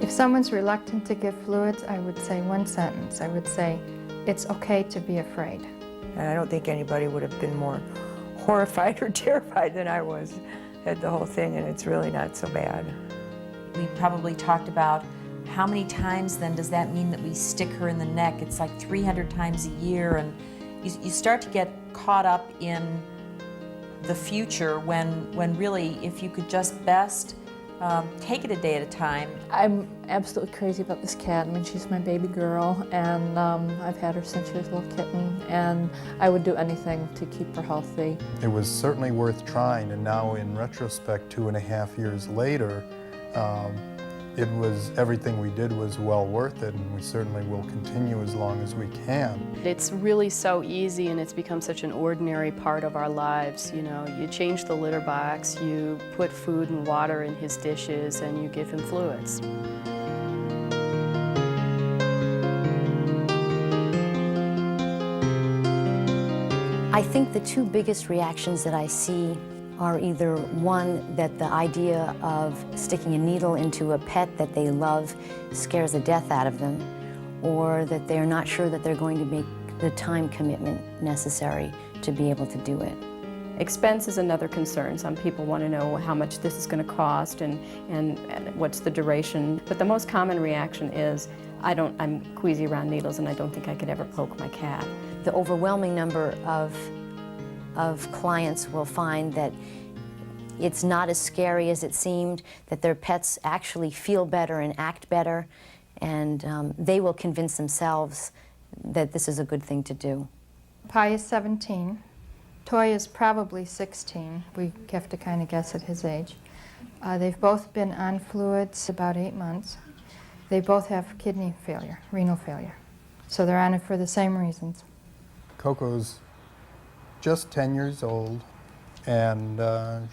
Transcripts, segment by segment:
If someone's reluctant to give fluids, I would say one sentence. I would say, it's okay to be afraid. And I don't think anybody would have been more horrified or terrified than I was at the whole thing, and it's really not so bad. We probably talked about how many times then does that mean that we stick her in the neck? It's like 300 times a year, and you start to get caught up in the future when really, if you could just best take it a day at a time. I'm absolutely crazy about this cat. I mean, she's my baby girl, and I've had her since she was a little kitten, and I would do anything to keep her healthy. It was certainly worth trying, and now in retrospect, 2.5 years later, everything we did was well worth it, and we certainly will continue as long as we can. It's really so easy, and it's become such an ordinary part of our lives. You know, you change the litter box, you put food and water in his dishes, and you give him fluids. I think the two biggest reactions that I see are either one, that the idea of sticking a needle into a pet that they love scares the death out of them, or that they're not sure that they're going to make the time commitment necessary to be able to do it. Expense is another concern. Some people want to know how much this is going to cost and what's the duration. But the most common reaction is, I'm queasy around needles and I don't think I could ever poke my cat. The overwhelming number of clients will find that it's not as scary as it seemed, that their pets actually feel better and act better, and they will convince themselves that this is a good thing to do. Pi is 17. Toy is probably 16. We have to kind of guess at his age. They've both been on fluids about 8 months. They both have kidney failure, renal failure. So they're on it for the same reasons. Coco's just 10 years old, and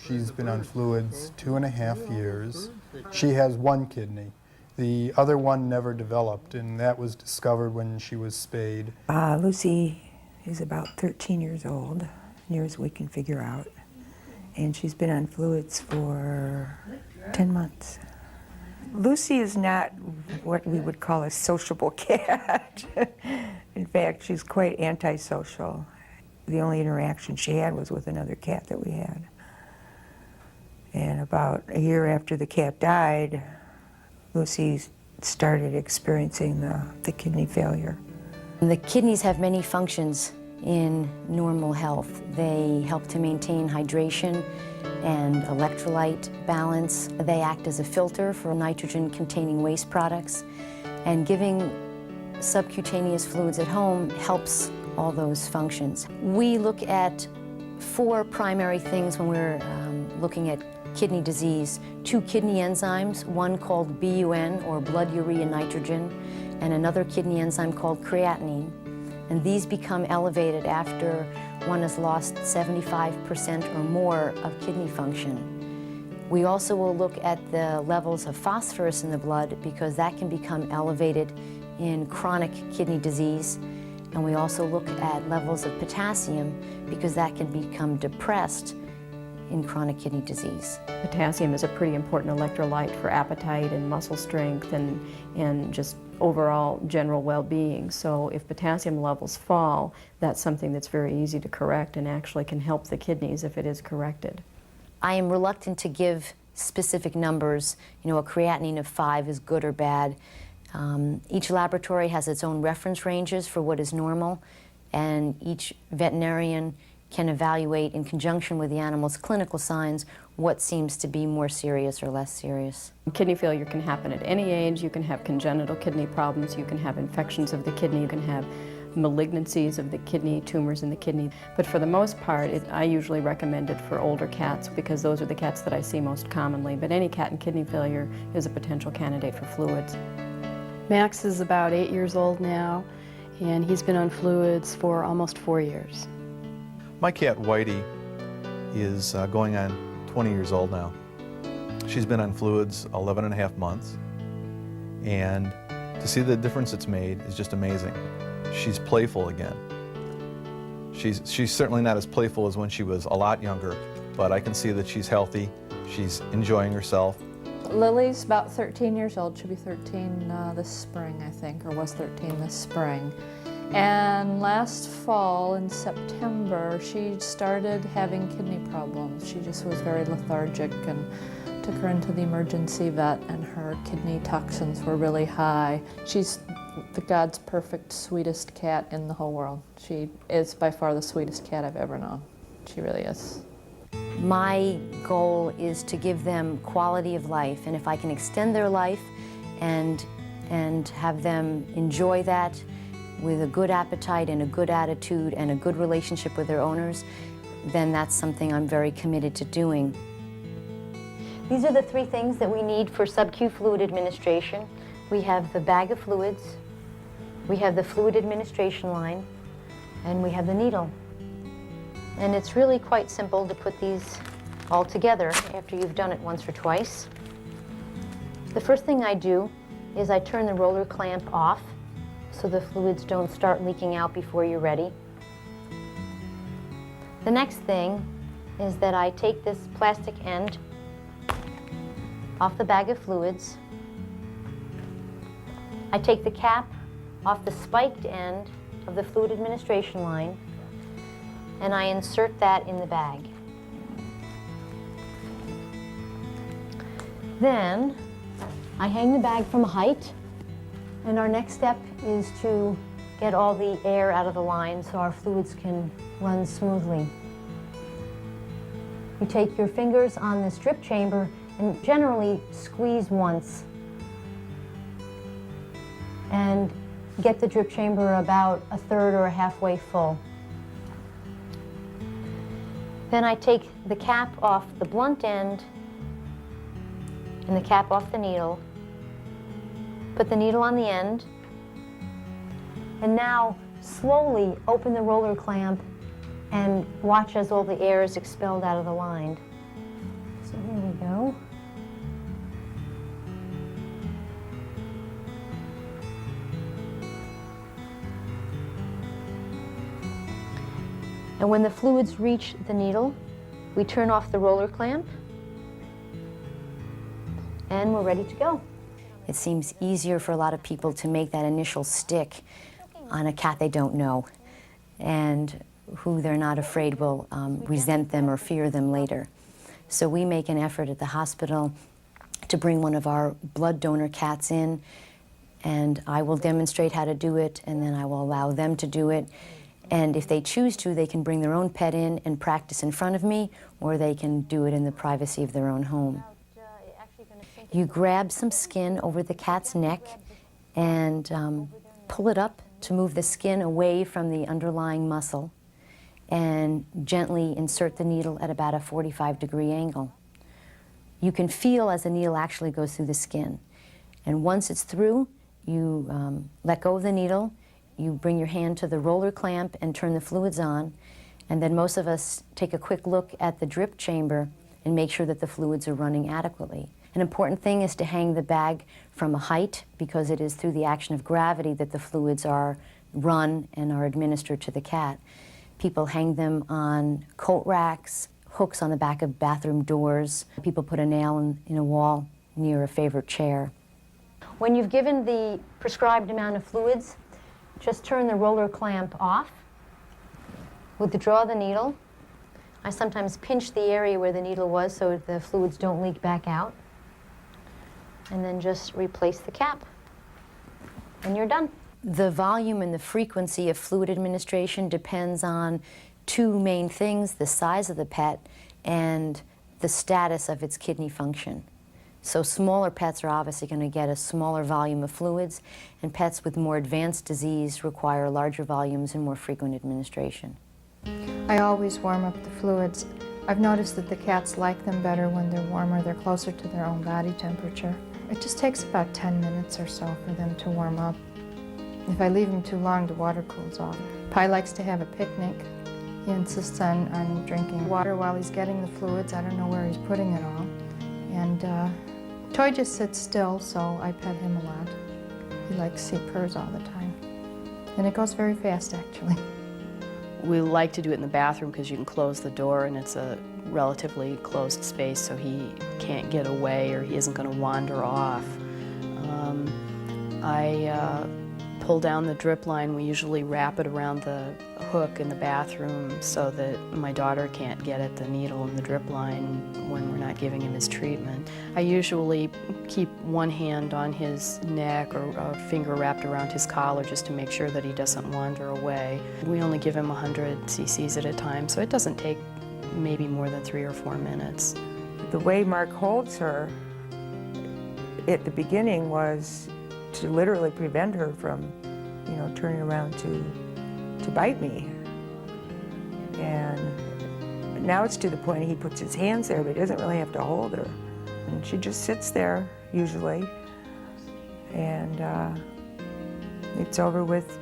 she's been on fluids 2.5 years. She has one kidney. The other one never developed, and that was discovered when she was spayed. Lucy is about 13 years old, near as we can figure out, and she's been on fluids for 10 months. Lucy is not what we would call a sociable cat. In fact, she's quite antisocial. The only interaction she had was with another cat that we had. And about a year after the cat died, Lucy started experiencing the kidney failure. The kidneys have many functions in normal health. They help to maintain hydration and electrolyte balance. They act as a filter for nitrogen-containing waste products, and giving subcutaneous fluids at home helps all those functions. We look at 4 primary things when we're looking at kidney disease. 2 kidney enzymes, one called BUN, or blood urea nitrogen, and another kidney enzyme called creatinine. And these become elevated after one has lost 75% or more of kidney function. We also will look at the levels of phosphorus in the blood, because that can become elevated in chronic kidney disease. And we also look at levels of potassium, because that can become depressed in chronic kidney disease. Potassium is a pretty important electrolyte for appetite and muscle strength and just overall general well-being. So if potassium levels fall, that's something that's very easy to correct and actually can help the kidneys if it is corrected. I am reluctant to give specific numbers. You know, a creatinine of 5 is good or bad. Each laboratory has its own reference ranges for what is normal, and each veterinarian can evaluate in conjunction with the animal's clinical signs what seems to be more serious or less serious. Kidney failure can happen at any age. You can have congenital kidney problems, you can have infections of the kidney, you can have malignancies of the kidney, tumors in the kidney. But for the most part, I usually recommend it for older cats, because those are the cats that I see most commonly. But any cat in kidney failure is a potential candidate for fluids. Max is about 8 years old now, and he's been on fluids for almost 4 years. My cat Whitey is going on 20 years old now. She's been on fluids 11.5 months, and to see the difference it's made is just amazing. She's playful again. She's certainly not as playful as when she was a lot younger, but I can see that she's healthy, she's enjoying herself. Lily's about 13 years old. She'll be 13 this spring, I think, or was 13 this spring. And last fall, in September, she started having kidney problems. She just was very lethargic, and took her into the emergency vet, and her kidney toxins were really high. She's the God's perfect, sweetest cat in the whole world. She is by far the sweetest cat I've ever known. She really is. My goal is to give them quality of life, and if I can extend their life and have them enjoy that with a good appetite and a good attitude and a good relationship with their owners, then that's something I'm very committed to doing. These are the 3 things that we need for sub-Q fluid administration. We have the bag of fluids, we have the fluid administration line, and we have the needle. And it's really quite simple to put these all together after you've done it once or twice. The first thing I do is I turn the roller clamp off so the fluids don't start leaking out before you're ready. The next thing is that I take this plastic end off the bag of fluids. I take the cap off the spiked end of the fluid administration line, and I insert that in the bag. Then I hang the bag from a height, and our next step is to get all the air out of the line so our fluids can run smoothly. You take your fingers on this drip chamber and generally squeeze once and get the drip chamber about a third or a halfway full. Then I take the cap off the blunt end and the cap off the needle, put the needle on the end, and now slowly open the roller clamp and watch as all the air is expelled out of the line. So here we go. And when the fluids reach the needle, we turn off the roller clamp, and we're ready to go. It seems easier for a lot of people to make that initial stick on a cat they don't know and who they're not afraid will resent them or fear them later. So we make an effort at the hospital to bring one of our blood donor cats in, and I will demonstrate how to do it, and then I will allow them to do it. And if they choose to, they can bring their own pet in and practice in front of me, or they can do it in the privacy of their own home. You grab some skin over the cat's neck and pull it up to move the skin away from the underlying muscle, and gently insert the needle at about a 45-degree angle. You can feel as the needle actually goes through the skin. And once it's through, you let go of the needle, you bring your hand to the roller clamp and turn the fluids on, and then most of us take a quick look at the drip chamber and make sure that the fluids are running adequately. An important thing is to hang the bag from a height, because it is through the action of gravity that the fluids are run and are administered to the cat. People hang them on coat racks, hooks on the back of bathroom doors. People put a nail in a wall near a favorite chair. When you've given the prescribed amount of fluids, just turn the roller clamp off. Withdraw the needle. I sometimes pinch the area where the needle was so the fluids don't leak back out. And then just replace the cap. And you're done. The volume and the frequency of fluid administration depends on 2 main things: the size of the pet and the status of its kidney function. So smaller pets are obviously going to get a smaller volume of fluids, and pets with more advanced disease require larger volumes and more frequent administration. I always warm up the fluids. I've noticed that the cats like them better when they're warmer. They're closer to their own body temperature. It just takes about 10 minutes or so for them to warm up. If I leave them too long, the water cools off. Pi likes to have a picnic. He insists on drinking water while he's getting the fluids. I don't know where he's putting it all. And Toy just sits still, so I pet him a lot. He purrs all the time. And it goes very fast, actually. We like to do it in the bathroom because you can close the door and it's a relatively closed space so he can't get away or he isn't going to wander off. I pull down the drip line. We usually wrap it around the hook in the bathroom so that my daughter can't get at the needle in the drip line when we're not giving him his treatment. I usually keep one hand on his neck or a finger wrapped around his collar just to make sure that he doesn't wander away. We only give him 100 cc's at a time, so it doesn't take maybe more than 3 or 4 minutes. The way Mark holds her at the beginning was to literally prevent her from, you know, turning around to bite me. And now it's to the point he puts his hands there, but he doesn't really have to hold her. And she just sits there, usually, and it's over with,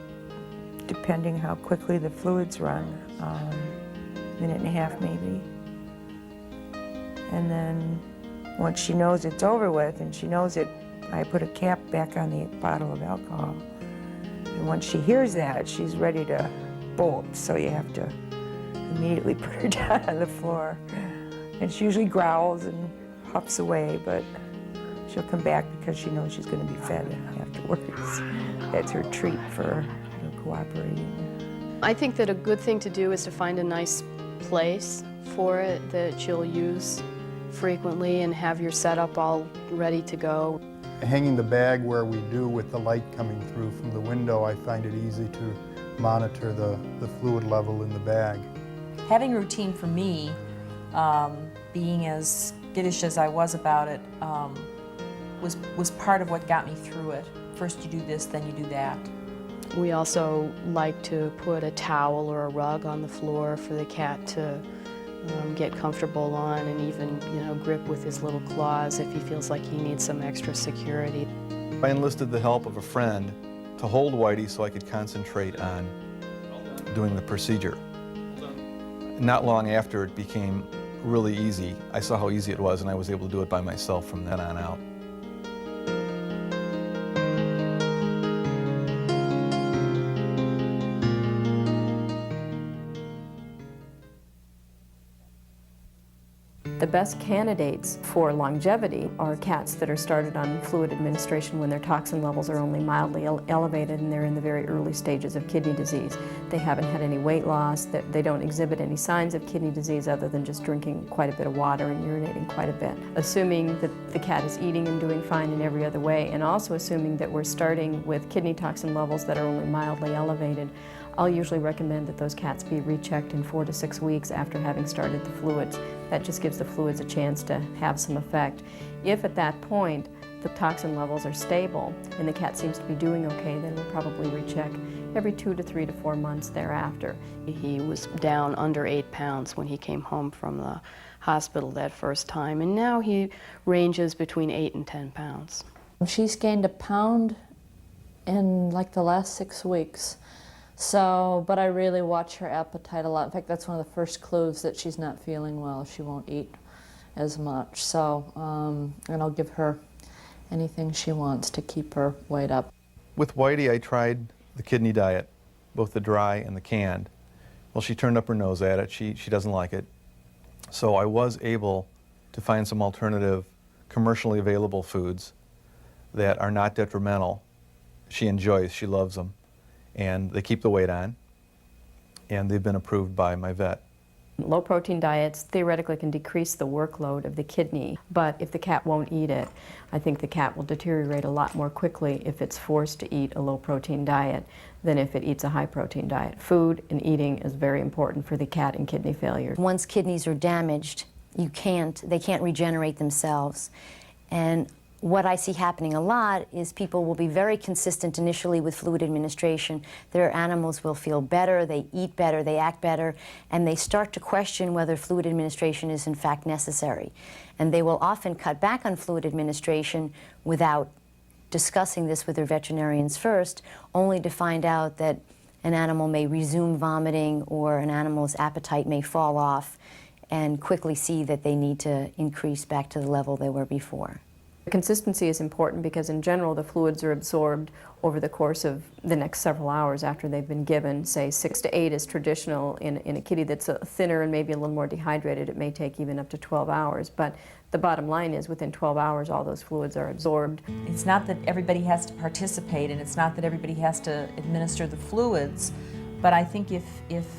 depending how quickly the fluids run, minute and a half maybe. And then once she knows it's over with, and she knows it, I put a cap back on the bottle of alcohol. And once she hears that, she's ready to bolt, so you have to immediately put her down on the floor. And she usually growls and huffs away, but she'll come back because she knows she's going to be fed afterwards. That's her treat for her cooperating. I think that a good thing to do is to find a nice place for it that you'll use frequently and have your setup all ready to go. Hanging the bag where we do with the light coming through from the window, I find it easy to monitor the fluid level in the bag. Having a routine for me, being as skittish as I was about it, was part of what got me through it. First you do this, then you do that. We also like to put a towel or a rug on the floor for the cat to get comfortable on and even, you know, grip with his little claws if he feels like he needs some extra security. I enlisted the help of a friend to hold Whitey so I could concentrate on doing the procedure. Not long after it became really easy, I saw how easy it was and I was able to do it by myself from then on out. The best candidates for longevity are cats that are started on fluid administration when their toxin levels are only mildly elevated and they're in the very early stages of kidney disease. They haven't had any weight loss, they don't exhibit any signs of kidney disease other than just drinking quite a bit of water and urinating quite a bit. Assuming that the cat is eating and doing fine in every other way, and also assuming that we're starting with kidney toxin levels that are only mildly elevated, I'll usually recommend that those cats be rechecked in 4 to 6 weeks after having started the fluids. That just gives the fluids a chance to have some effect. If at that point the toxin levels are stable and the cat seems to be doing okay, then we'll probably recheck every 2 to 3 to 4 months thereafter. He was down under 8 pounds when he came home from the hospital that first time, and now he ranges between 8 and 10 pounds. She's gained 1 pound in like the last 6 weeks. So, but I really watch her appetite a lot. In fact, that's one of the first clues that she's not feeling well. She won't eat as much. So, and I'll give her anything she wants to keep her weight up. With Whitey, I tried the kidney diet, both the dry and the canned. Well, she turned up her nose at it. She doesn't like it. So I was able to find some alternative commercially available foods that are not detrimental. She enjoys, she loves them. And they keep the weight on, and they've been approved by my vet. Low-protein diets theoretically can decrease the workload of the kidney, but if the cat won't eat it, I think the cat will deteriorate a lot more quickly if it's forced to eat a low-protein diet than if it eats a high-protein diet. Food and eating is very important for the cat in kidney failure. Once kidneys are damaged, they can't regenerate themselves. And what I see happening a lot is people will be very consistent initially with fluid administration. Their animals will feel better, they eat better, they act better, and they start to question whether fluid administration is in fact necessary. And they will often cut back on fluid administration without discussing this with their veterinarians first, only to find out that an animal may resume vomiting or an animal's appetite may fall off, and quickly see that they need to increase back to the level they were before. Consistency is important because in general the fluids are absorbed over the course of the next several hours after they've been given. Say 6 to 8 is traditional in a kitty that's thinner and maybe a little more dehydrated. It may take even up to 12 hours, but the bottom line is within 12 hours all those fluids are absorbed. It's not that everybody has to participate, and it's not that everybody has to administer the fluids, but I think if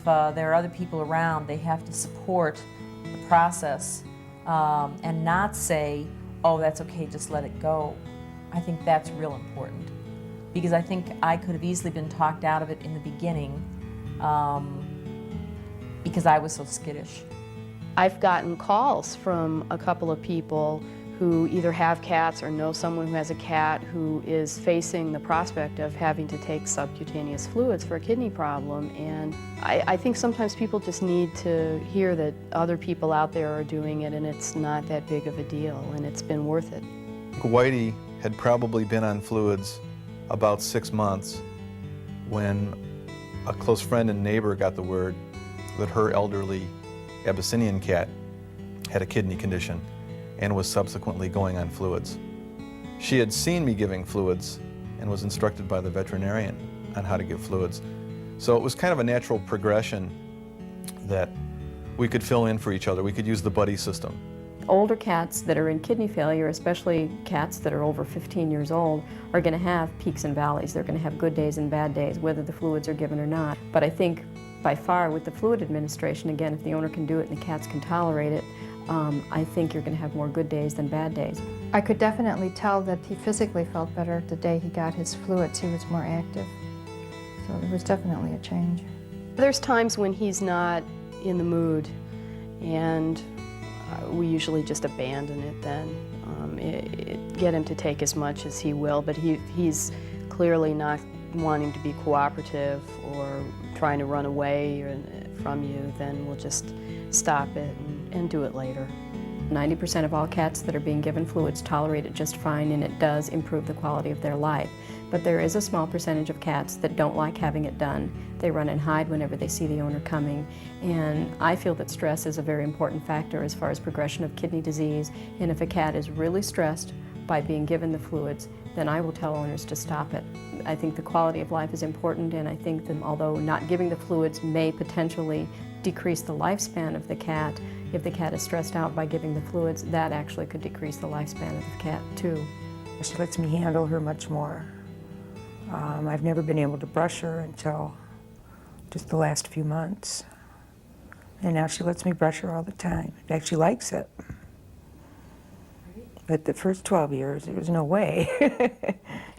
there are other people around, they have to support the process and not say, oh, that's okay, just let it go. I think that's real important, because I think I could have easily been talked out of it in the beginning because I was so skittish. I've gotten calls from a couple of people who either have cats or know someone who has a cat who is facing the prospect of having to take subcutaneous fluids for a kidney problem. And I think sometimes people just need to hear that other people out there are doing it and it's not that big of a deal and it's been worth it. Whitey had probably been on fluids about 6 months when a close friend and neighbor got the word that her elderly Abyssinian cat had a kidney condition and was subsequently going on fluids. She had seen me giving fluids and was instructed by the veterinarian on how to give fluids. So it was kind of a natural progression that we could fill in for each other. We could use the buddy system. Older cats that are in kidney failure, especially cats that are over 15 years old, are going to have peaks and valleys. They're going to have good days and bad days, whether the fluids are given or not. But I think by far with the fluid administration, again, if the owner can do it and the cats can tolerate it, I think you're going to have more good days than bad days. I could definitely tell that he physically felt better the day he got his fluids. He was more active. So there was definitely a change. There's times when he's not in the mood, and we usually just abandon it then. Get him to take as much as he will, but he's clearly not wanting to be cooperative or trying to run away from you, then we'll just stop it and do it later. 90% of all cats that are being given fluids tolerate it just fine, and it does improve the quality of their life. But there is a small percentage of cats that don't like having it done. They run and hide whenever they see the owner coming. And I feel that stress is a very important factor as far as progression of kidney disease. And if a cat is really stressed by being given the fluids, then I will tell owners to stop it. I think the quality of life is important, and I think that although not giving the fluids may potentially decrease the lifespan of the cat, if the cat is stressed out by giving the fluids, that actually could decrease the lifespan of the cat too. She lets me handle her much more. I've never been able to brush her until just the last few months. And now she lets me brush her all the time. In fact, she likes it. But the first 12 years, there was no way.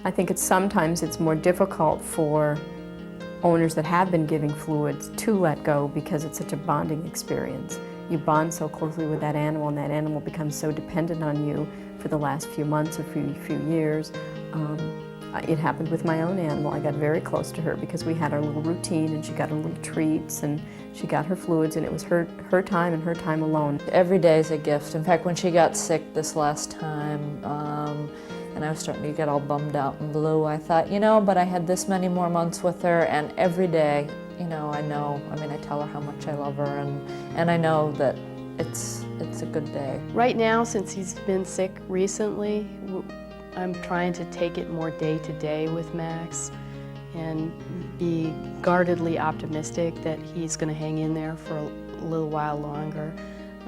I think sometimes it's more difficult for owners that have been giving fluids to let go because it's such a bonding experience. You bond so closely with that animal, and that animal becomes so dependent on you for the last few months or few years. It happened with my own animal. I got very close to her because we had our little routine, and she got her little treats, and she got her fluids, and it was her time and her time alone. Every day is a gift. In fact, when she got sick this last time, and I was starting to get all bummed out and blue, I thought, but I had this many more months with her, and every day, I tell her how much I love her, and I know that it's a good day. Right now, since he's been sick recently, I'm trying to take it more day to day with Max and be guardedly optimistic that he's going to hang in there for a little while longer.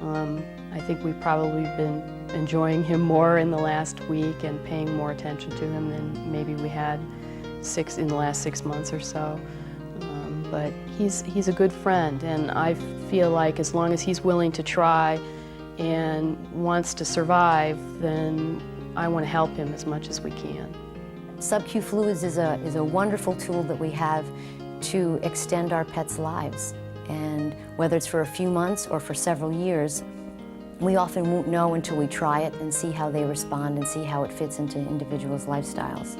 I think we've probably been enjoying him more in the last week and paying more attention to him than maybe we had in the last 6 months or so. But he's a good friend, and I feel like as long as he's willing to try and wants to survive, then I want to help him as much as we can. Sub-Q fluids is a wonderful tool that we have to extend our pets' lives. And whether it's for a few months or for several years, we often won't know until we try it and see how they respond and see how it fits into individuals' lifestyles.